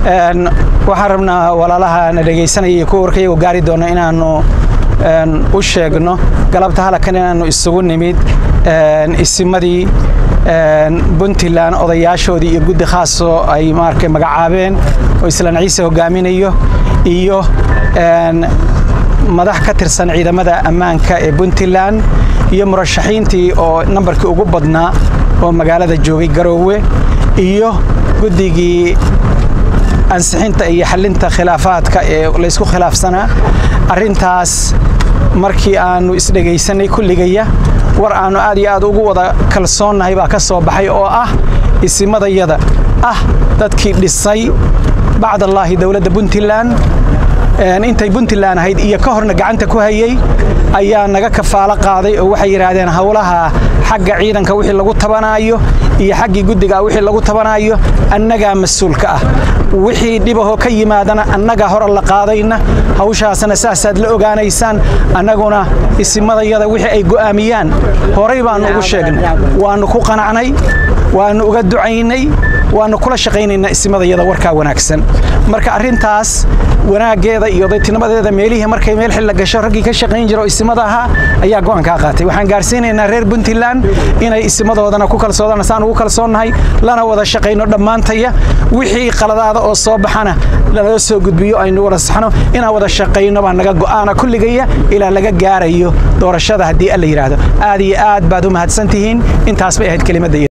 waxaan rabnaa walaalaha na dhageysanaya ku warkayga gaari doona inaanu u sheegno galabta halkan inaanu isugu nimid isimadii Puntland odayaashoodii iyo guddi khaas oo ay markay magacaabeen oo Islaan Ciise hogaaminayo iyo madax ka tirsan ciidamada ammaanka ee Puntland iyo murashaxiintii oo nambarkii ugu badnaa oo magaalada joogay Garowe iyo guddigii ansixinta iyo xalinta khilaafaadka ee la isku khilaafsanaa arintaas markii aanu isdhageysanay kulligaya war aanu aad iyo aad ugu wada kalsoonahay baa ka soo baxay oo ah isimadayada dadkii dhisay bacdallahi dawladda Puntland intay Puntland ahayd iyo ka horna gacanta ku hayay ayaa naga kafaalo qaaday oo waxay yiraahdeen hawlaha xagga ciidanka wixii lagu tabanayo iyo xaggi guddiga wixii lagu tabanayo annaga mas'uulka ah wixii dhibaho ka yimaadana annaga hor la qaadayna hawshaasna saasaad la ogaanaysaan annaguna isimadayada wixii ay go'aamiyaan horay baan ugu sheegnay waanu ku qanacnay waanu uga ducaynay waanu kula shaqaynaynaa isimadayada warka wanaagsan marka arintaas wanaageeda iyo dadtinimadeeda meelihii markay meel xil la gasho ragii ka shaqayn jiro isimadaha ayaa go'aan ka qaatay waxaan gaarsiinaynaa reer Puntland inay isimadoodana ku kalsoodaan saan ugu kalsoonahay lana wada shaqayno dhamaantaya wixii qaladaada oo soo baxana la soo gudbiyo aynu wada saxno inaan wada shaqayno baan naga go'aana kulligaya ilaa laga gaarayo doorashada hadii alla yiraahdo aad iyo aad baad u mahadsantihiin intaas bay ahayd kelimadda